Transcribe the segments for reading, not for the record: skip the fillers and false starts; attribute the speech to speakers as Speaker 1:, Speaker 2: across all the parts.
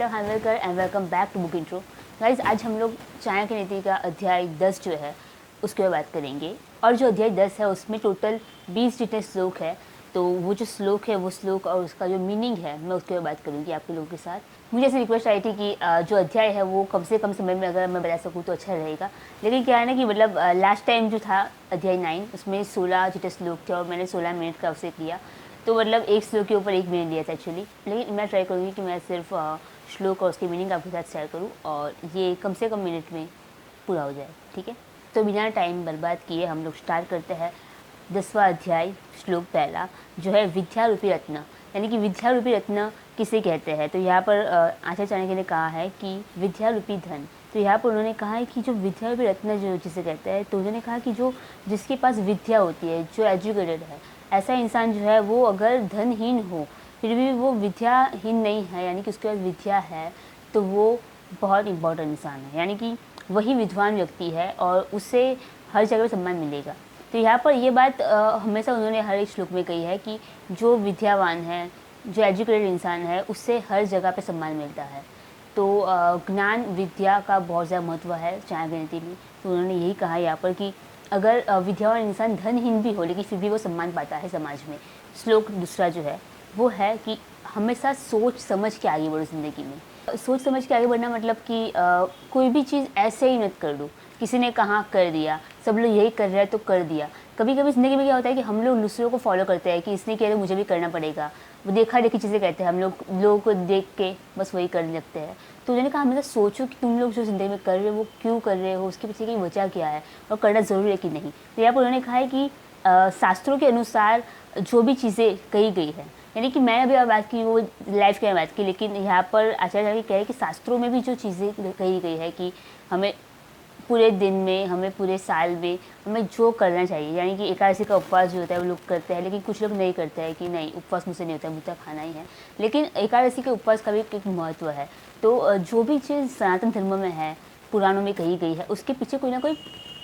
Speaker 1: Nikita Khanvilkar and welcome back to book intro. Guys, आज हम लोग चाणक्य नीति का अध्याय 10 जो है उसके बारे में बात करेंगे। और जो अध्याय 10 है उसमें टोटल 20 जितने श्लोक है। तो वो जो श्लोक है वो श्लोक और उसका जो मीनिंग है मैं उसके बारे में बात करूँगी आपके लोगों के साथ। मुझे ऐसी रिक्वेस्ट आई थी कि जो अध्याय है वो कम से कम समय में अगर मैं बता सकूँ तो अच्छा रहेगा। लेकिन क्या है ना कि मतलब लास्ट टाइम जो था अध्याय 9 उसमें 16 जितने श्लोक थे और मैंने 16 मिनट का अवसर लिया। तो मतलब एक श्लोक के ऊपर 1 मिनट लिया था एक्चुअली। लेकिन मैं ट्राई करूँगी कि मैं सिर्फ श्लोक और उसकी मीनिंग आपके साथ शेयर करूँ और ये कम से कम मिनट में पूरा हो जाए, ठीक है। तो बिना टाइम बर्बाद किए हम लोग स्टार्ट करते हैं 10वां अध्याय। श्लोक पहला जो है विद्या रूपी रत्न, यानी कि विद्या रूपी रत्न किसे कहते हैं। तो यहाँ पर आचार्य चाणक्य ने कहा है कि विद्या रूपी धन। तो यहाँ पर उन्होंने कहा है कि जो विद्या रूपी रत्न जो जिसे कहते हैं, तो उन्होंने कहा कि जो जिसके पास विद्या होती है, जो एजुकेटेड है, ऐसा इंसान जो है वो अगर धनहीन हो फिर भी वो विद्याहीन नहीं है, यानी कि उसके पास विद्या है, तो वो बहुत इम्पोर्टेंट इंसान है, यानी कि वही विद्वान व्यक्ति है और उसे हर जगह सम्मान मिलेगा। तो यहाँ पर ये बात हमेशा उन्होंने हर एक श्लोक में कही है कि जो विद्यावान है, जो एजुकेटेड इंसान है, उससे हर जगह पे सम्मान मिलता है। तो ज्ञान विद्या का बहुत ज़्यादा महत्व है चाणक्य नीति में। तो उन्होंने यही कहा यहाँ पर कि अगर विद्यावान इंसान धनहीन भी हो लेकिन फिर भी वो सम्मान पाता है समाज में। श्लोक दूसरा जो है वो है कि हमेशा सोच समझ के आगे बढ़ो ज़िंदगी में। सोच समझ के आगे बढ़ना मतलब कि कोई भी चीज़ ऐसे ही मत कर दो, किसी ने कहा कर दिया, सब लोग यही कर रहे हैं तो कर दिया। कभी कभी ज़िंदगी में क्या होता है कि हम लोग दूसरों को फॉलो करते हैं कि इसने किया तो मुझे भी करना पड़ेगा। वो देखा देखी चीज़ें कहते हैं, हम लोग लोगों को देख के बस वही करने लगते हैं। तो उन्होंने कहा हमेशा सोचो कि तुम लोग जो ज़िंदगी में कर रहे हो वो क्यों कर रहे हो, उसके पीछे की वजह क्या है और करना ज़रूरी है कि नहीं। तो यहाँ पर उन्होंने कहा है कि शास्त्रों के अनुसार जो भी चीज़ें कही गई है, यानी कि मैंने अभी बात की वो लाइफ की बात की, लेकिन यहाँ पर आचार्य कह रहे हैं कि शास्त्रों में भी जो चीज़ें कही गई है कि हमें पूरे दिन में, हमें पूरे साल में हमें जो करना चाहिए, यानी कि एकादशी का उपवास जो होता है वो लोग करते हैं, लेकिन कुछ लोग नहीं करते हैं कि नहीं उपवास मुझसे नहीं होता है, मुझे खाना ही है। लेकिन एकादशी के उपवास का भी एक महत्व है। तो जो भी चीज़ सनातन धर्म में है, पुराणों में कही गई है, उसके पीछे कोई ना कोई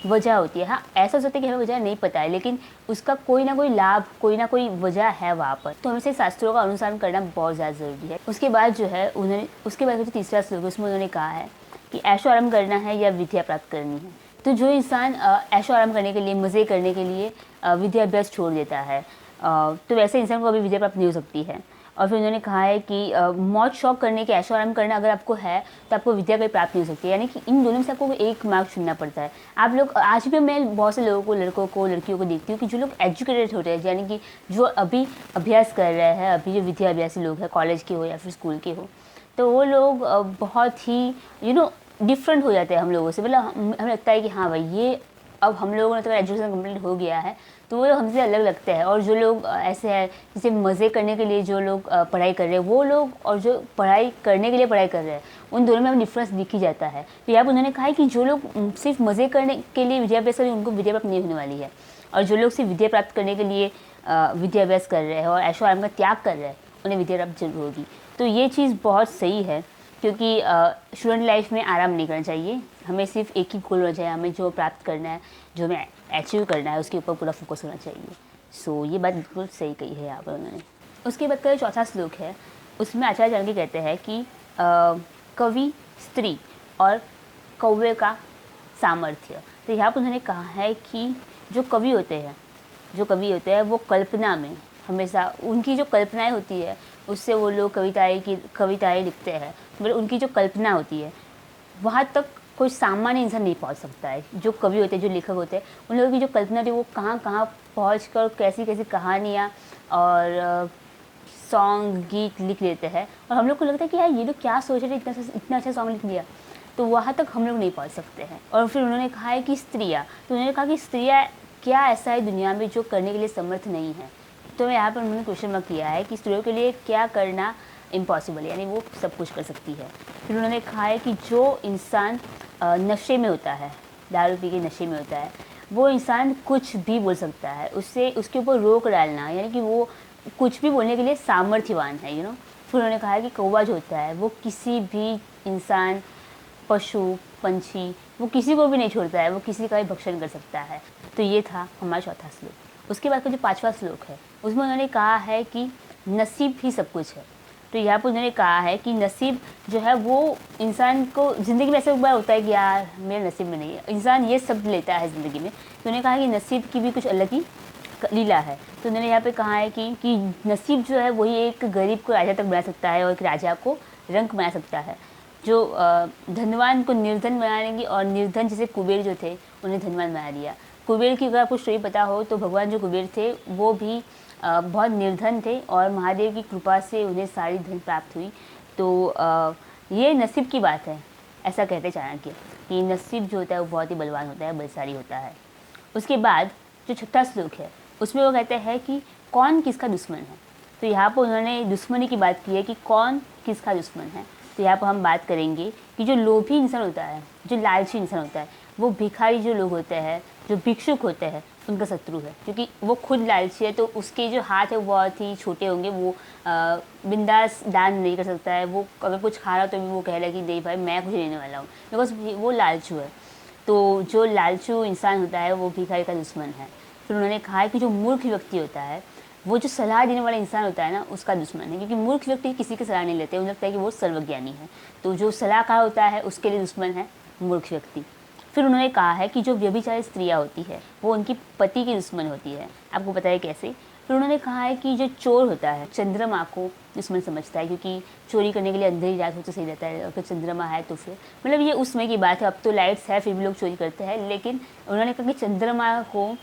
Speaker 1: वजह होती है। हाँ, ऐसा सोचते हैं कि हमें वजह नहीं पता है, लेकिन उसका कोई ना कोई लाभ, कोई ना कोई वजह है वहाँ पर। तो हमें से शास्त्रों का अनुसरण करना बहुत ज़्यादा ज़रूरी है। उसके बाद जो है उन्होंने उसके बाद जो तीसरा श्लोक है उसमें उन्होंने कहा है कि ऐशो आराम करना है या विद्या प्राप्त करनी है। तो जो इंसान ऐशो आराम करने के लिए, मज़े करने के लिए विद्या अभ्यास छोड़ देता है, तो वैसे इंसान को अभी विद्या प्राप्त नहीं हो सकती है। और फिर उन्होंने कहा है कि मौज शौक करने के, ऐशो आराम करना अगर आपको है तो आपको विद्या कभी प्राप्त नहीं हो सकती है, यानी कि इन दोनों में से आपको एक मार्ग चुनना पड़ता है। आप लोग आज भी मैं बहुत से लोगों को, लड़कों को, लड़कियों को देखती हूँ कि जो लोग एजुकेटेड होते हैं, यानी कि जो अभी अभ्यास कर रहे हैं, अभी जो विद्या अभ्यासी लोग हैं, कॉलेज के हो या फिर स्कूल के हो, तो वो लोग बहुत ही डिफरेंट हो जाते हैं हम लोगों से। मतलब हमें लगता है कि हाँ भाई, ये अब हम लोगों ने तो एजुकेशन कंप्लीट हो गया है, तो वो हमसे अलग लगते हैं। और जो लोग ऐसे हैं जैसे मज़े करने के लिए जो लोग पढ़ाई कर रहे हैं, वो लोग, और जो पढ़ाई करने के लिए पढ़ाई कर रहे हैं, उन दोनों में हमें डिफरेंस दिख ही जाता है। तो यहाँ पर उन्होंने कहा है कि जो लोग सिर्फ मज़े करने के लिए विद्याभ्यास कर रहे हैं उनको विद्या प्राप्त नहीं होने वाली है, और जो लोग सिर्फ विद्या प्राप्त करने के लिए विद्याभ्यास कर रहे हैं और ऐशो आराम का त्याग कर रहे हैं उन्हें विद्या प्राप्त जरूर होगी। तो ये चीज़ बहुत सही है, क्योंकि स्टूडेंट लाइफ में आराम नहीं करना चाहिए। हमें सिर्फ एक ही गोल होना चाहिए, हमें जो प्राप्त करना है, जो हमें अचीव करना है, उसके ऊपर पूरा फोकस होना चाहिए। सो ये बात बिल्कुल सही कही है यहाँ पर उन्होंने। उसके बाद का जो चौथा श्लोक है उसमें आचार्य चाणक्य कहते हैं कि कवि, स्त्री और कौवे का सामर्थ्य। तो यहाँ पर उन्होंने कहा है कि जो कवि होते हैं वो कल्पना में हमेशा, उनकी जो कल्पनाएं होती है उससे वो लोग कविताएं लिखते हैं। मतलब उनकी जो कल्पना होती है वहाँ तक कोई सामान्य इंसान नहीं पहुँच सकता है। जो कवि होते हैं, जो लेखक होते हैं, उन लोगों की जो कल्पना होती है वो कहाँ कहाँ पहुँच कर कैसी कैसी कहानियाँ और सॉन्ग, गीत लिख लेते हैं, और हम लोग को लगता है कि यार ये लोग क्या सोच रहे थे, इतना अच्छा सॉन्ग लिख दिया। तो वहाँ तक हम लोग नहीं पहुँच सकते हैं। और फिर उन्होंने कहा है कि स्त्रियाँ, तो उन्होंने कहा कि स्त्रियाँ क्या ऐसा है दुनिया में जो करने के लिए समर्थ नहीं है। तो यहाँ पर उन्होंने क्वेश्चन मार्क किया है कि स्त्रियों के लिए क्या करना इम्पॉसिबल है, यानी वो सब कुछ कर सकती है। फिर उन्होंने कहा है कि जो इंसान नशे में होता है, दारू पी के नशे में होता है, वो इंसान कुछ भी बोल सकता है, उससे उसके ऊपर रोक डालना, यानी कि वो कुछ भी बोलने के लिए सामर्थ्यवान है, फिर उन्होंने कहा है कि कौवा जो होता है वो किसी भी इंसान, पशु, पंछी, वो किसी को भी नहीं छोड़ता है, वो किसी का भी भक्षण कर सकता है। तो ये था हमारा चौथा श्लोक। उसके बाद का जो पांचवा श्लोक है उसमें उन्होंने कहा है कि नसीब ही सब कुछ है। तो यहाँ पर उन्होंने कहा है कि नसीब जो है वो इंसान को ज़िंदगी में ऐसा एक बार होता है कि यार मेरे नसीब में नहीं है, इंसान ये सब लेता है ज़िंदगी में। तो उन्होंने कहा कि नसीब की भी कुछ अलग ही लीला है। तो उन्होंने यहाँ पे कहा है कि नसीब जो है वही एक गरीब को राजा तक बना सकता है और एक राजा को रंक बना सकता है। जो धनवान को निर्धन बना देंगे और निर्धन जैसे कुबेर जो थे उन्हें धनवान बना दिया। कुबेर की अगर आपको स्टोरी पता हो तो भगवान जो कुबेर थे वो भी बहुत निर्धन थे और महादेव की कृपा से उन्हें सारी धन प्राप्त हुई। तो ये नसीब की बात है, ऐसा कहते चाणक्य कि नसीब जो होता है वो बहुत ही बलवान होता है, बलशाली होता है। उसके बाद जो छठा श्लोक है उसमें वो कहते हैं कि कौन किसका दुश्मन है। तो यहाँ पर उन्होंने दुश्मनी की बात की है कि कौन किसका दुश्मन है। तो यहाँ पर हम बात करेंगे कि जो लोभी इंसान होता है, जो लालची इंसान होता है, वो भिखारी जो लोग होते हैं, जो भिक्षुक होते हैं, उनका शत्रु है। क्योंकि वो खुद लालची है तो उसके जो हाथ है वो बहुत ही छोटे होंगे, वो बिंदास दान नहीं कर सकता है। वो अगर कुछ खा रहा तो भी वो कह रहा है कि नहीं भाई मैं कुछ लेने वाला हूँ, बिकॉज वो लालचू है। तो जो लालचू इंसान होता है वो भिखारी का दुश्मन है। फिर उन्होंने कहा है कि जो मूर्ख व्यक्ति होता है वो जो सलाह देने वाला इंसान होता है ना उसका दुश्मन है। क्योंकि मूर्ख व्यक्ति किसी की सलाह नहीं लेते, उन्हें लगता है कि वो सर्वज्ञानी है। तो जो सलाहकार होता है उसके लिए दुश्मन है मूर्ख व्यक्ति। फिर उन्होंने कहा है कि जो व्यभिचारी स्त्रियाँ होती है वो उनकी पति की दुश्मन होती है। आपको पता है कैसे। फिर उन्होंने कहा है कि जो चोर होता है चंद्रमा को दुश्मन समझता है, क्योंकि चोरी करने के लिए अंधेरी रात हो तो सही रहता है, अगर चंद्रमा है तो फिर मतलब ये उस समय की बात है। अब तो लाइट्स है फिर भी लोग चोरी करते हैं, लेकिन उन्होंने कहा कि चंद्रमा को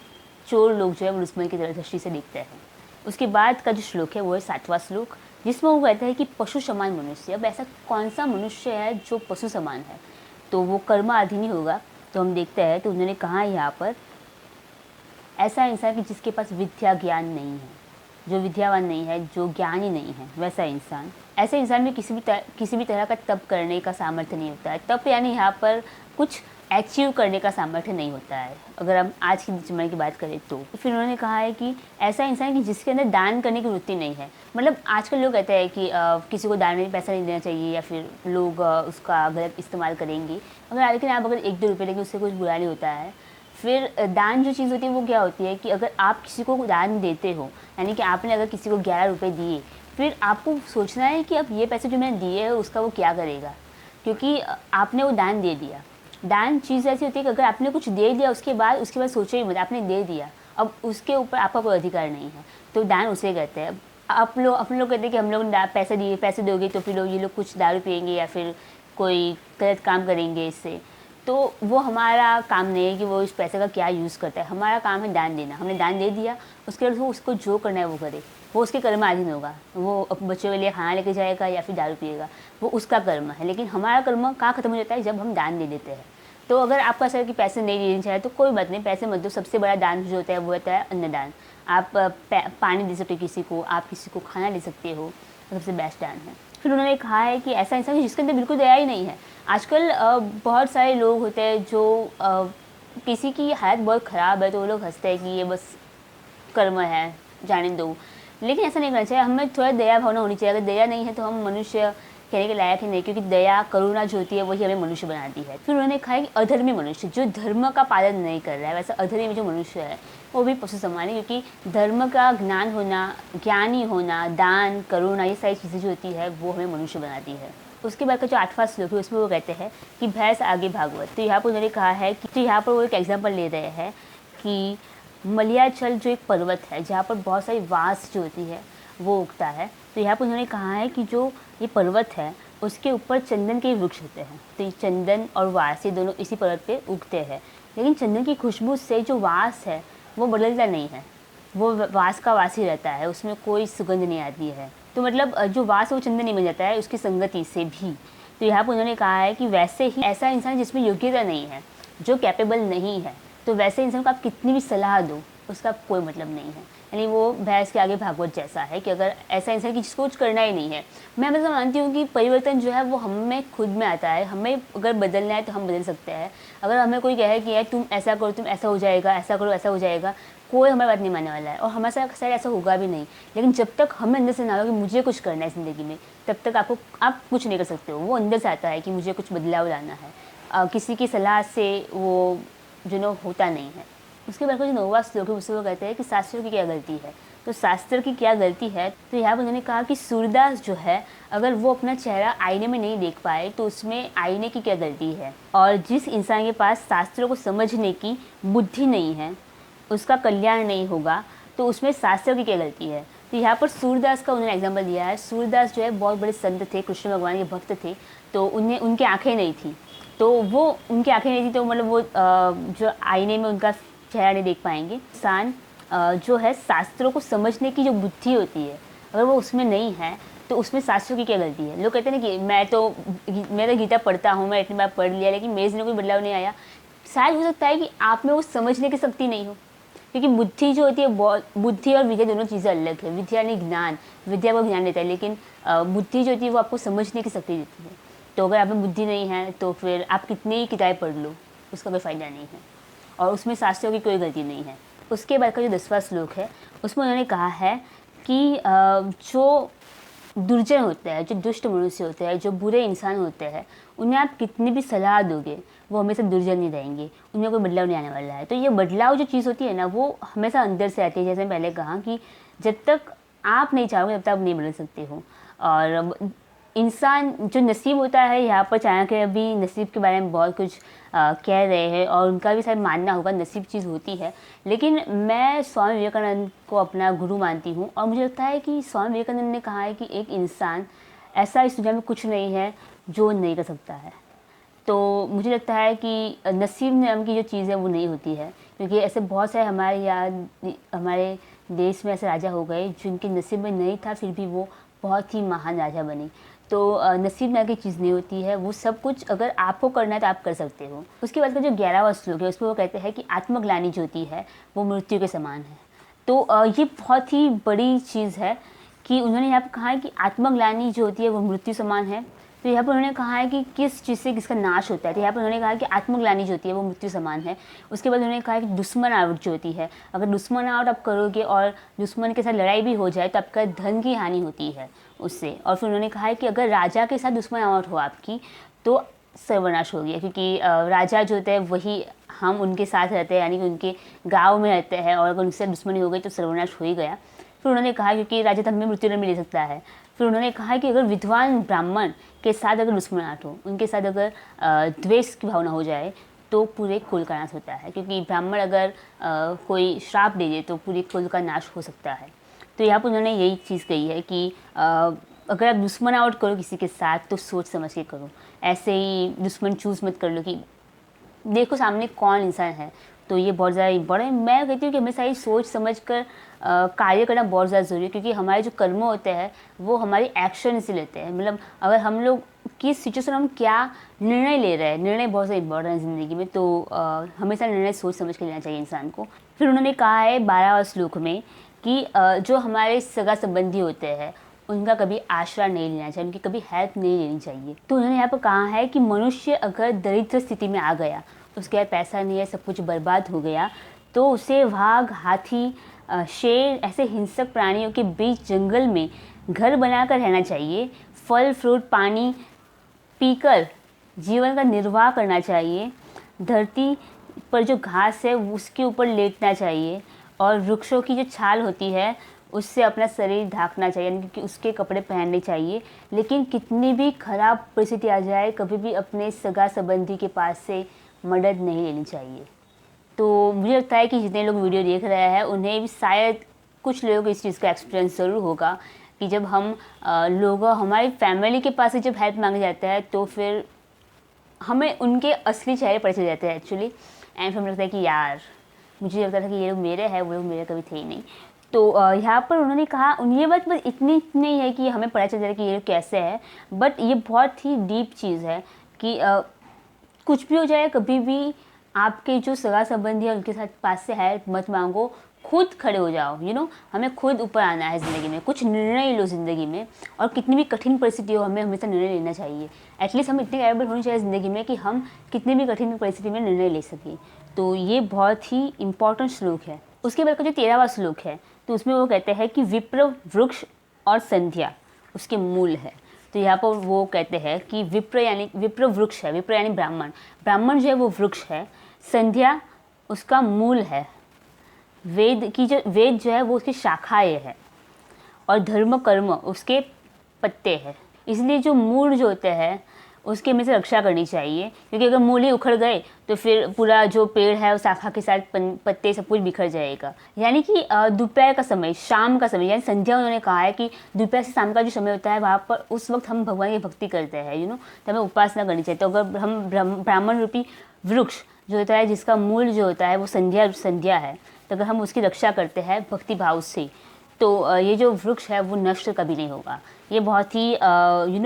Speaker 1: चोर लोग जो है वो दुश्मन की तरह दृष्टि से देखते हैं। उसके बाद का जो श्लोक है वो है 7वां श्लोक, जिसमें वो कहता है कि पशु समान मनुष्य। अब ऐसा कौन सा मनुष्य है जो पशु समान है, तो वो कर्माधीन ही होगा। तो हम देखते हैं तो उन्होंने कहा यहाँ पर ऐसा इंसान कि जिसके पास विद्या ज्ञान नहीं है, जो विद्यावान नहीं है, जो ज्ञानी नहीं है, वैसा इंसान, ऐसे इंसान में किसी भी तरह का तप करने का सामर्थ्य नहीं होता है। तप यानी यहाँ पर कुछ अचीव करने का सामर्थ्य नहीं होता है, अगर हम आज के ज़माने की बात करें तो। फिर उन्होंने कहा है कि ऐसा इंसान कि जिसके अंदर दान करने की वृत्ति नहीं है। मतलब आजकल लोग कहते हैं कि किसी को दान में पैसा नहीं देना चाहिए या फिर लोग उसका गलत इस्तेमाल करेंगे। लेकिन आप अगर 1-2 रुपये देंगे उससे कुछ बुरा नहीं होता है। फिर दान जो चीज़ होती है वो क्या होती है कि अगर आप किसी को दान देते हो, यानी कि आपने अगर किसी को 11 रुपये दिए, फिर आपको सोचना है कि अब ये पैसे जो मैंने दिए हैं उसका वो क्या करेगा, क्योंकि आपने वो दान दे दिया। दान चीज़ ऐसी होती है कि अगर आपने कुछ दे दिया उसके बाद सोचो ही मत, आपने दे दिया, अब उसके ऊपर आपका कोई अधिकार नहीं है। तो दान उसे कहते हैं। अपन लोग कहते हैं कि हम लोग पैसे दोगे तो फिर ये लोग कुछ दारू पिएंगे या फिर कोई गलत काम करेंगे इससे। तो वो हमारा काम नहीं है कि वो इस पैसे का क्या यूज़ करता है। हमारा काम है दान देना। हमने दान दे दिया, उसके बाद वो उसको जो करना है वो करे, वो उसके कर्माधीन होगा। वो बच्चों के लिए खाना लेके जाएगा या फिर दारू पिएगा, वो उसका कर्म है। लेकिन हमारा कर्म कहाँ खत्म हो जाता है, जब हम दान दे देते हैं। तो अगर आपका सर कि पैसे नहीं देने चाहिए तो कोई बात नहीं, पैसे मत दो। सबसे बड़ा दान जो होता है वो होता है अन्नदान। आप पानी दे सकते हो किसी को, आप किसी को खाना दे सकते हो, सबसे बेस्ट दान है। फिर उन्होंने कहा है कि ऐसा इंसान जिसके अंदर बिल्कुल दया ही नहीं है। आजकल बहुत सारे लोग होते हैं जो किसी की हालत बहुत ख़राब है तो वो लोग हंसते हैं कि ये बस कर्म है, जाने दो। लेकिन ऐसा नहीं करना चाहिए, हमें थोड़ा दया भावना होनी चाहिए। अगर दया नहीं है तो हम मनुष्य कहने के लायक ही नहीं, क्योंकि दया करुणा जो होती है वही हमें मनुष्य बनाती है। फिर उन्होंने कहा कि अधर्मी मनुष्य जो धर्म का पालन नहीं कर रहा है, वैसा अधर्मी जो मनुष्य है वो भी पशु समान है। क्योंकि धर्म का ज्ञान होना, ज्ञानी होना, दान, करुणा, ये सारी चीज़ें जो होती है वो हमें मनुष्य बनाती है। उसके बाद का जो 8वां श्लोक है उसमें वो कहते हैं कि भैंस आगे भागवत। तो यहाँ पर उन्होंने कहा है कि तो यहाँ पर वो एक एग्जाम्पल ले रहे हैं कि मलयाचल जो एक पर्वत है जहाँ पर बहुत सारी वास जो होती है वो उगता है। तो यहाँ पर उन्होंने कहा है कि जो ये पर्वत है उसके ऊपर चंदन के वृक्ष होते हैं। तो ये चंदन और वास ये दोनों इसी पर्वत पे उगते हैं। लेकिन चंदन की खुशबू से जो वास है वो बदलता नहीं है, वो वास का वास ही रहता है, उसमें कोई सुगंध नहीं आती है। तो मतलब जो वास है वो चंदन नहीं बन जाता है उसकी संगति से भी। तो यहाँ पर उन्होंने कहा है कि वैसे ही ऐसा इंसान जिसमें योग्यता नहीं है, जो कैपेबल नहीं है, तो वैसे इंसान को आप कितनी भी सलाह दो उसका कोई मतलब नहीं है। यानी वो भैंस के आगे भागवत जैसा है कि अगर ऐसा इंसान कि जिसको कुछ करना ही नहीं है। मैं मतलब मानती हूँ कि परिवर्तन जो है वो हमें खुद में आता है। हमें अगर बदलना है तो हम बदल सकते हैं। अगर हमें कोई कहे कि यार तुम ऐसा करो, तुम ऐसा हो जाएगा, ऐसा करो ऐसा हो जाएगा, कोई हमारी बात नहीं मानने वाला है और हमारे साथ शायद ऐसा होगा भी नहीं। लेकिन जब तक हमें अंदर से ना हो कि मुझे कुछ करना है ज़िंदगी में, तब तक आप कुछ नहीं कर सकते हो। वो अंदर से आता है कि मुझे कुछ बदलाव लाना है। किसी की सलाह से वो होता नहीं है। उसके बाद का जो 9वां श्लोक है उससे वो कहते हैं कि शास्त्रों की क्या गलती है। तो शास्त्र की क्या गलती है? तो यहाँ पर उन्होंने कहा कि सूरदास जो है, अगर वो अपना चेहरा आईने में नहीं देख पाए तो उसमें आईने की क्या गलती है? और जिस इंसान के पास शास्त्रों को समझने की बुद्धि नहीं है, उसका कल्याण नहीं होगा, तो उसमें शास्त्र की क्या गलती है? तो यहाँ पर सूरदास का उन्होंने एग्जाम्पल दिया है। सूरदास जो है बहुत बड़े संत थे, कृष्ण भगवान के भक्त थे, तो उन्हें उनकी आँखें नहीं थी, तो वो उनकी आँखें नहीं थी तो मतलब वो जो आईने में उनका चेहरा नहीं देख पाएंगे। इंसान जो है शास्त्रों को समझने की जो बुद्धि होती है, अगर वो उसमें नहीं है तो उसमें शास्त्रों की क्या गलती है? लोग कहते हैं ना कि मैं तो गीता पढ़ता हूँ, मैं इतनी बार पढ़ लिया, लेकिन मेरे से कोई बदलाव नहीं आया। शायद हो सकता है कि आप में वो समझने की शक्ति नहीं हो, क्योंकि बुद्धि जो होती है, बहुत बुद्धि और विद्या दोनों चीज़ें अलग है। विद्या यानी ज्ञान, विद्या को ज्ञान देता है, लेकिन बुद्धि जो होती है वो आपको समझने की शक्ति देती है। तो अगर आप में बुद्धि नहीं है तो फिर आप कितनी ही किताबें पढ़ लो, उसका कोई फ़ायदा नहीं है, और उसमें शास्त्रों की कोई गलती नहीं है। उसके बाद का जो 10वां श्लोक है, उसमें उन्होंने कहा है कि जो दुर्जन होते हैं, जो दुष्ट मनुष्य होते हैं, जो बुरे इंसान होते हैं, उन्हें आप कितनी भी सलाह दोगे वो हमेशा दुर्जन नहीं रहेंगे, उनमें कोई बदलाव नहीं आने वाला है। तो ये बदलाव जो चीज़ होती है ना, वो हमेशा अंदर से आती है। जैसे मैंने पहले कहा कि जब तक आप नहीं चाहोगे तब तक आप नहीं बदल सकते हो। और इंसान जो नसीब होता है, यहाँ पर चाणक्य अभी नसीब के बारे में बहुत कुछ कह रहे हैं, और उनका भी शायद मानना होगा नसीब चीज़ होती है, लेकिन मैं स्वामी विवेकानंद को अपना गुरु मानती हूँ, और मुझे लगता है कि स्वामी विवेकानंद ने कहा है कि एक इंसान ऐसा इस दुनिया में कुछ नहीं है जो नहीं कर सकता है। तो मुझे लगता है कि नसीब नाम की जो चीज़ है वो नहीं होती है, क्योंकि ऐसे बहुत सारे हमारे देश में ऐसे राजा हो गए जिनके नसीब में नहीं था, फिर भी वो बहुत ही महान राजा बने। तो नसीब नाम की चीज़ नहीं होती है, वो सब कुछ अगर आपको करना है तो आप कर सकते हो। उसके बाद का जो 11वां श्लोक है, उसमें वो कहते हैं कि आत्मग्लानि जो होती है वो मृत्यु के समान है। तो ये बहुत ही बड़ी चीज़ है कि उन्होंने यहाँ पर कहा है कि आत्मग्लानि जो होती है वो मृत्यु समान है। तो यहाँ पर उन्होंने कहा है कि किस चीज़ से किसका नाश होता है, तो यहाँ पर उन्होंने कहा कि आत्मग्लानि जो होती है वो मृत्यु समान है। उसके बाद उन्होंने कहा कि दुश्मन आवट जो होती है, अगर दुश्मन आवट आप करोगे और दुश्मन के साथ लड़ाई भी हो जाए तो आपका धन की हानि होती है उससे। और फिर उन्होंने कहा है कि अगर राजा के साथ दुश्मन आवट हो आपकी तो सर्वनाश हो गया, क्योंकि राजा जो होते हैं वही हम उनके साथ रहते हैं, यानी कि उनके गाँव में रहते हैं, और अगर उनसे दुश्मनी हो गई तो सर्वनाश हो ही गया। फिर उन्होंने कहा क्योंकि राजा तो हमें मृत्यु नहीं मिल सकता है। फिर उन्होंने कहा कि अगर विद्वान ब्राह्मण के साथ अगर दुश्मनाहट हो, उनके साथ अगर द्वेष की भावना हो जाए तो पूरे कुल का नाश होता है, क्योंकि ब्राह्मण अगर कोई श्राप दे दे तो पूरे कुल का नाश हो सकता है। तो यहाँ पर उन्होंने यही चीज़ कही है कि अगर आप दुश्मनाहट करो किसी के साथ तो सोच समझ के करो, ऐसे ही दुश्मन चूज़ मत कर लो कि देखो सामने कौन इंसान है। तो ये बहुत ज़्यादा इम्पोर्टेंट है। मैं कहती हूँ कि हमेशा ही सोच समझ कर कार्य करना बहुत ज़्यादा ज़रूरी है, क्योंकि हमारे जो कर्म होते हैं वो हमारी एक्शन से लेते हैं। मतलब अगर हम लोग किस सिचुएशन में हम क्या निर्णय ले रहे हैं, निर्णय बहुत ज़्यादा इम्पोर्टेंट है ज़िंदगी में। तो हमेशा निर्णय सोच समझ के लेना चाहिए इंसान को। फिर उन्होंने कहा है 12वां श्लोक में कि जो हमारे सगा संबंधी होते हैं उनका कभी आश्रय नहीं लेना चाहिए, उनकी कभी हेल्प नहीं लेनी चाहिए। तो उन्होंने यहाँ पर कहा है कि मनुष्य अगर दरिद्र स्थिति में आ गया, उसके पास पैसा नहीं है, सब कुछ बर्बाद हो गया, तो उसे वाघ, हाथी, शेर ऐसे हिंसक प्राणियों के बीच जंगल में घर बनाकर रहना चाहिए। फल फ्रूट पानी पीकर जीवन का निर्वाह करना चाहिए। धरती पर जो घास है उसके ऊपर लेटना चाहिए, और वृक्षों की जो छाल होती है उससे अपना शरीर ढकना चाहिए, यानी कि उसके कपड़े पहनने चाहिए। लेकिन कितनी भी खराब परिस्थिति आ जाए, कभी भी अपने सगा संबंधी के पास से मदद नहीं लेनी चाहिए। तो मुझे लगता है कि जितने लोग वीडियो देख रहे हैं उन्हें भी शायद कुछ लोगों को इस चीज़ का एक्सपीरियंस ज़रूर होगा कि जब हम हमारी फैमिली के पास से जब हेल्प मांगे जाता है तो फिर हमें उनके असली चेहरे पता चल जाते हैं एक्चुअली। एंड फिर हमें लगता है कि यार, मुझे लगता था कि ये लोग मेरे हैं, वो लोग मेरे कभी थे ही नहीं। तो यहाँ पर उन्होंने कहा ये बात बस इतनी नहीं है कि हमें पता चल जाए कि ये लोग कैसे है, बट ये बहुत ही डीप चीज़ है कि कुछ भी हो जाए, कभी भी आपके जो सगा संबंधी है उनके साथ पास से हेल्प मत मांगो, खुद खड़े हो जाओ। हमें खुद ऊपर आना है ज़िंदगी में, कुछ निर्णय लो ज़िंदगी में, और कितनी भी कठिन परिस्थिति हो हमें हमेशा निर्णय लेना चाहिए। एटलीस्ट हम इतने कैपेबल होने चाहिए ज़िंदगी में कि हम कितनी भी कठिन परिस्थिति में निर्णय ले सकें। तो ये बहुत ही इम्पॉर्टेंट श्लोक है। उसके बाद का जो 13वां श्लोक है, तो उसमें वो कहते हैं कि विप्र वृक्ष और संध्या उसके मूल है। तो यहाँ पर वो कहते हैं कि विप्र वृक्ष है, विप्र यानी ब्राह्मण, ब्राह्मण जो है वो वृक्ष है, संध्या उसका मूल है। वेद जो है वो उसकी शाखाएँ है और धर्म कर्म उसके पत्ते हैं। इसलिए जो मूल जो होते हैं उसकी हमें से रक्षा करनी चाहिए, क्योंकि अगर मूल ही उखड़ गए तो फिर पूरा जो पेड़ है उस शाखा के साथ पत्ते सब कुछ बिखर जाएगा। यानी कि दोपहर का समय, शाम का समय, यानी संध्या, उन्होंने कहा है कि दोपहर से शाम का जो समय होता है वहाँ पर उस वक्त हम भगवान की भक्ति करते हैं, तो हमें उपासना करनी चाहिए। तो अगर हम ब्राह्मण रूपी वृक्ष जो होता है जिसका मूल जो होता है वो संध्या है, तो अगर हम उसकी रक्षा करते हैं भक्ति भाव से, तो ये जो वृक्ष है वो नष्ट कभी नहीं होगा। ये बहुत ही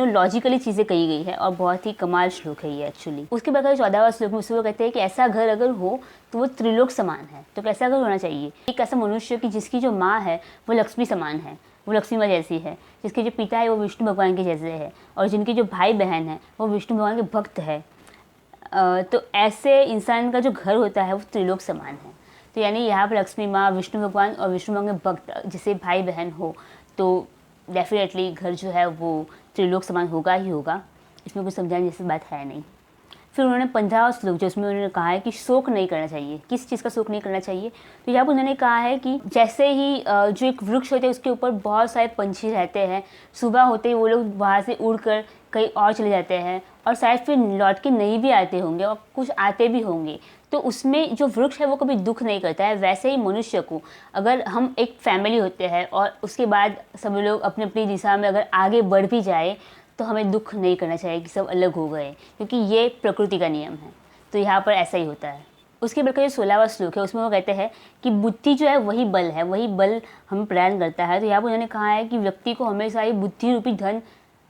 Speaker 1: लॉजिकली चीज़ें कही गई है और बहुत ही कमाल श्लोक है ये एक्चुअली। उसके बाद 14वां श्लोक में उसको कहते हैं कि ऐसा घर अगर हो तो वो त्रिलोक समान है। तो कैसा घर होना चाहिए? एक ऐसा मनुष्य कि जिसकी जो माँ है वो लक्ष्मी समान है, वो लक्ष्मी माँ जैसी है, जिसके जो पिता है वो विष्णु भगवान के जैसे है, और जिनके जो भाई बहन है वो विष्णु भगवान के भक्त है। तो ऐसे इंसान का जो घर होता है वो त्रिलोक समान है। तो यानी यहाँ पर लक्ष्मी माँ, विष्णु भगवान और विष्णु भगवान के भक्त जैसे भाई बहन हो तो डेफिनेटली घर जो है वो त्रिलोक समान होगा ही होगा। इसमें कुछ समझाने जैसी बात है नहीं। फिर उन्होंने 15वां श्लोक जो उसमें उन्होंने कहा है कि शोक नहीं करना चाहिए। किस चीज़ का शोक नहीं करना चाहिए? तो यहाँ पर उन्होंने कहा है कि जैसे ही जो एक वृक्ष होते हैं उसके ऊपर बहुत सारे पंछी रहते हैं, सुबह होते ही वो लोग वहाँ से उड़कर कहीं और चले जाते हैं और शायद फिर लौट के नहीं भी आते होंगे और कुछ आते भी होंगे, तो उसमें जो वृक्ष है वो कभी दुख नहीं करता है। वैसे ही मनुष्य को, अगर हम एक फैमिली होते हैं और उसके बाद सभी लोग अपनी अपनी दिशा में अगर आगे बढ़ भी जाए तो हमें दुख नहीं करना चाहिए कि सब अलग हो गए, क्योंकि ये प्रकृति का नियम है। तो यहाँ पर ऐसा ही होता है। उसके बाद का जो 16वां श्लोक है उसमें वो कहते हैं कि बुद्धि जो है वही बल है, वही बल हमें प्रदान करता है। तो यहाँ पर उन्होंने कहा है कि व्यक्ति को हमेशा ही बुद्धि रूपी धन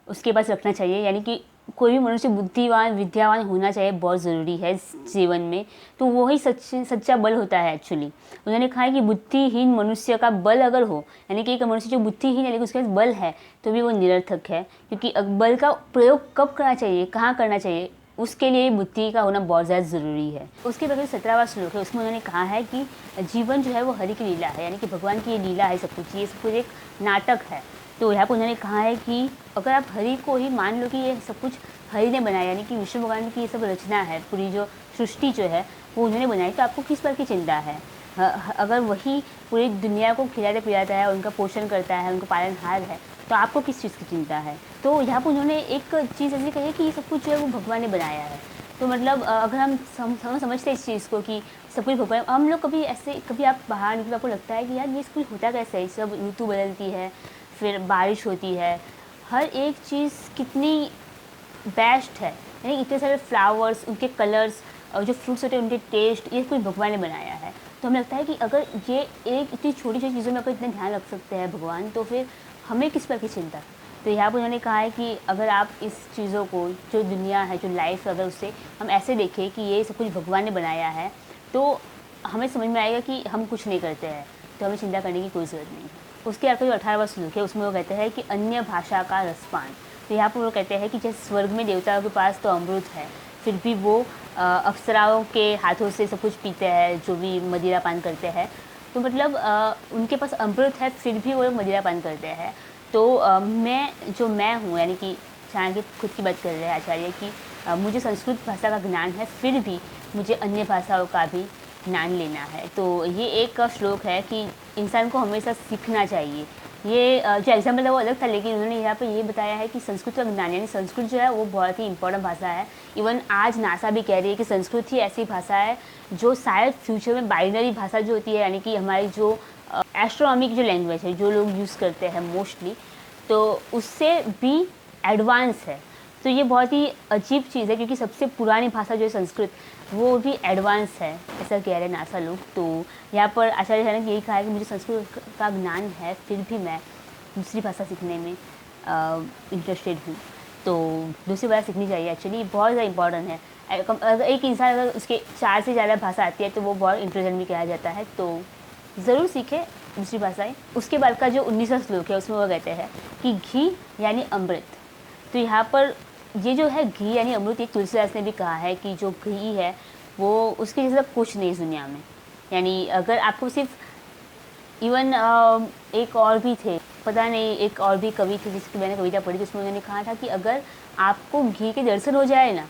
Speaker 1: उसके पास रखना चाहिए, यानी कि कोई भी मनुष्य बुद्धिवान विद्यावान होना चाहिए, बहुत ज़रूरी है जीवन में। तो वही सच्चा बल होता है एक्चुअली। उन्होंने कहा है कि बुद्धिहीन मनुष्य का बल अगर हो, यानी कि एक मनुष्य जो बुद्धिहीन है लेकिन उसके पास बल है तो भी वो निरर्थक है, क्योंकि बल का प्रयोग कब करना चाहिए, कहाँ करना चाहिए, उसके लिए बुद्धि का होना बहुत ज़्यादा ज़रूरी है। उसके बाद 17वां श्लोक है उसमें उन्होंने कहा है कि जीवन जो है वो हरि की लीला है, यानी कि भगवान की ये लीला है, सब कुछ ये सब कुछ एक नाटक है। तो यहाँ पर उन्होंने कहा है कि अगर आप हरि को ही मान लो कि ये सब कुछ हरि ने बनाया, यानी कि विष्णु भगवान की ये सब रचना है, पूरी जो सृष्टि जो है वो उन्होंने बनाई, तो आपको किस बात की चिंता है? अगर वही पूरी दुनिया को खिलाता पिलाता है, उनका पोषण करता है, उनका पालनहार है, तो आपको किस चीज़ की चिंता है? तो यहाँ पर उन्होंने एक चीज़ ऐसी कही कि ये सब कुछ जो है वो भगवान ने बनाया है। तो मतलब अगर हम समझते हैं इस चीज़ को कि सब कुछ भगवान, हम लोग कभी ऐसे, कभी आप बाहर निकल आपको लगता है कि यार ये सब कुछ होता कैसे है, सब ऋतु बदलती है, फिर बारिश होती है, हर एक चीज़ कितनी बेस्ट है, यानी इतने सारे फ्लावर्स, उनके कलर्स और जो फ्रूट्स होते हैं उनके टेस्ट, ये कुछ भगवान ने बनाया है। तो हमें लगता है कि अगर ये एक इतनी छोटी छोटी चीज़ों में अगर इतना ध्यान रख सकते हैं भगवान, तो फिर हमें किस बात की चिंता? तो यहाँ पर उन्होंने कहा है कि अगर आप इस चीज़ों को, जो दुनिया है, जो लाइफ है, अगर उससे हम ऐसे देखें कि ये सब कुछ भगवान ने बनाया है, तो हमें समझ में आएगा कि हम कुछ नहीं करते हैं, तो हमें चिंता करने की कोई ज़रूरत नहीं है। उसके बाद जो 18वां श्लोक है उसमें वो कहते हैं कि अन्य भाषा का रसपान। तो यहाँ पर वो कहते हैं कि जैसे स्वर्ग में देवताओं के पास तो अमृत है, फिर भी वो अप्सराओं के हाथों से सब कुछ पीते हैं, जो भी मदिरा पान करते हैं। तो मतलब उनके पास अमृत है फिर भी वो लोग मदिरा पान करते हैं। तो मैं हूँ, यानी कि चाणक्य खुद की बात कर रहे हैं आचार्य की, मुझे संस्कृत भाषा का ज्ञान है, फिर भी मुझे अन्य भाषाओं का भी ज्ञान लेना है। तो ये एक श्लोक है कि इंसान को हमेशा सीखना चाहिए। ये जो एग्जाम्पल था वो अलग था, लेकिन उन्होंने यहाँ पे ये बताया है कि संस्कृत का ज्ञान, यानी संस्कृत जो है वो बहुत ही इंपॉर्टेंट भाषा है। इवन आज नासा भी कह रही है कि संस्कृत ही ऐसी भाषा है जो शायद फ्यूचर में बाइनरी भाषा जो होती है, यानी कि हमारी जो एस्ट्रोनॉमी की जो लैंग्वेज है जो लोग यूज़ करते हैं मोस्टली, तो उससे भी एडवांस है। तो ये बहुत ही अजीब चीज़ है, क्योंकि सबसे पुरानी भाषा जो है संस्कृत, वो भी एडवांस है, ऐसा कह रहे हैं नासा लोग। तो यहाँ पर आचार्य ने यही कहा है कि मुझे संस्कृत का ज्ञान है, फिर भी मैं दूसरी भाषा सीखने में इंटरेस्टेड हूँ। तो दूसरी भाषा सीखनी चाहिए, एक्चुअली बहुत ज़्यादा इंपॉर्टेंट है। अगर एक इंसान अगर उसके 4 से ज़्यादा भाषा आती है तो वो बहुत इंटेलिजेंट भी कहा जाता है, तो ज़रूर सीखें दूसरी भाषाएँ। उसके बाद का जो 19वां श्लोक है उसमें वो कहते हैं कि घी यानी अमृत। तो यहाँ पर ये जो है घी यानी अमृत, एक तुलसीदास ने भी कहा है कि जो घी है वो उसके जैसा कुछ नहीं इस दुनिया में। यानी अगर आपको सिर्फ इवन एक और भी थे, पता नहीं, एक और भी कवि थे जिसकी मैंने कविता पढ़ी थी, उसमें उन्होंने कहा था कि अगर आपको घी के दर्शन हो जाए ना,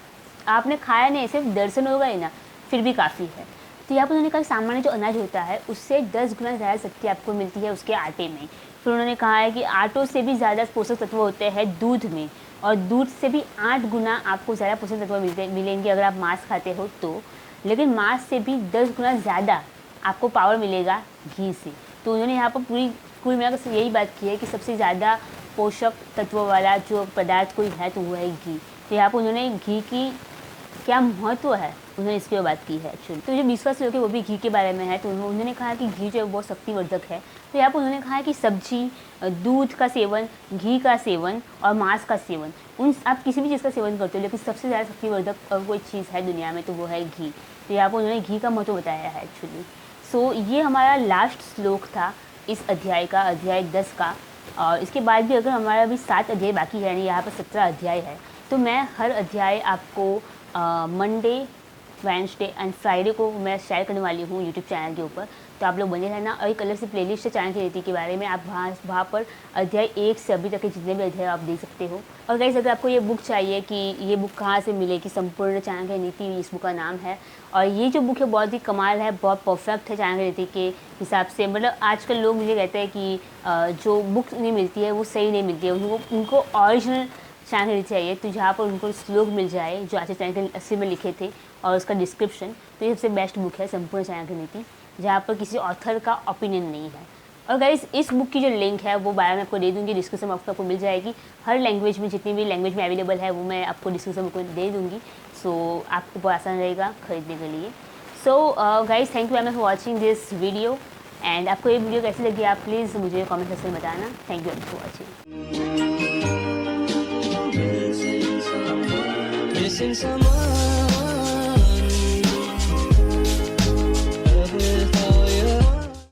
Speaker 1: आपने खाया नहीं, सिर्फ दर्शन हो गए ना, फिर भी काफ़ी है। तो यहाँ पर उन्होंने कहा सामान्य जो अनाज होता है उससे 10 गुना ज़्यादा शक्ति आपको मिलती है उसके आटे में। फिर उन्होंने कहा है कि आटों से भी ज़्यादा पोषक तत्व होते हैं दूध में, और दूध से भी 8 गुना आपको ज़्यादा पोषक तत्व मिलेंगे अगर आप मांस खाते हो तो। लेकिन मांस से भी 10 गुना ज़्यादा आपको पावर मिलेगा घी से। तो उन्होंने यहाँ पर कुल मिलाकर यही बात की है कि सबसे ज़्यादा पोषक तत्वों वाला जो पदार्थ कोई है तो वो है घी। तो यहाँ पर उन्होंने घी की क्या महत्व है उन्होंने इसके ऊपर बात की है एक्चुअली। तो जो 20वां श्लोक है वो भी घी के बारे में है। तो उन्होंने कहा कि घी जो है बहुत शक्तिवर्धक है। तो यहाँ पर उन्होंने कहा है कि सब्जी, दूध का सेवन, घी का सेवन और मांस का सेवन, उन आप किसी भी चीज़ का सेवन करते हो लेकिन सबसे ज़्यादा शक्तिवर्धक कोई चीज़ है दुनिया में तो वो है घी। तो यहाँ पर उन्होंने घी का महत्व बताया है एक्चुअली। सो ये हमारा लास्ट श्लोक था इस अध्याय का, अध्याय 10 का। और इसके बाद भी अगर हमारा अभी 7 अध्याय बाकी है, यानी यहाँ पर 17 अध्याय है, तो मैं हर अध्याय आपको मंडे, वेडनेसडे एंड फ्राइडे को मैं शेयर करने वाली हूँ यूट्यूब चैनल के ऊपर। तो आप लोग बने रहना। और एक अलग से प्लेलिस्ट है चैनल की नीति के बारे में, आप वहाँ पर अध्याय 1 से अभी तक के जितने भी अध्याय आप देख सकते हो। और गाइस अगर आपको ये बुक चाहिए कि ये बुक कहाँ से मिलेगी, संपूर्ण चाणक्य नीति इस बुक का नाम है। और ये जो बुक है बहुत ही कमाल है, बहुत परफेक्ट है चाणक्य नीति के हिसाब से। मतलब आजकल लोग मुझे कहते हैं कि जो बुक नहीं मिलती है वो सही नहीं मिलती है, उनको ओरिजिनल चाणक्य नीति चाहिए। तो जहाँ पर उनको श्लोक मिल जाए जो आचार्य चाणक्य ने 80 में लिखे थे और उसका डिस्क्रिप्शन, तो ये सबसे बेस्ट बुक है संपूर्ण चाणक्य नीति, जहाँ पर किसी ऑथर का ओपिनियन नहीं है। और गाइस इस बुक की जो लिंक है वो बारे में आपको दे दूँगी, डिस्क्रिप्शन में आपको मिल जाएगी। हर लैंग्वेज में, जितनी भी लैंग्वेज में अवेलेबल है वो मैं आपको डिस्क्रिप्शन में दे दूँगी। सो आपको बहुत आसान रहेगा खरीदने के लिए। So guys thank you very much for watching this video. And आपको ये वीडियो कैसी लगी आप प्लीज़ मुझे कमेंट सेक्शन में बताना। Thank you very much for watching.
Speaker 2: Missing someone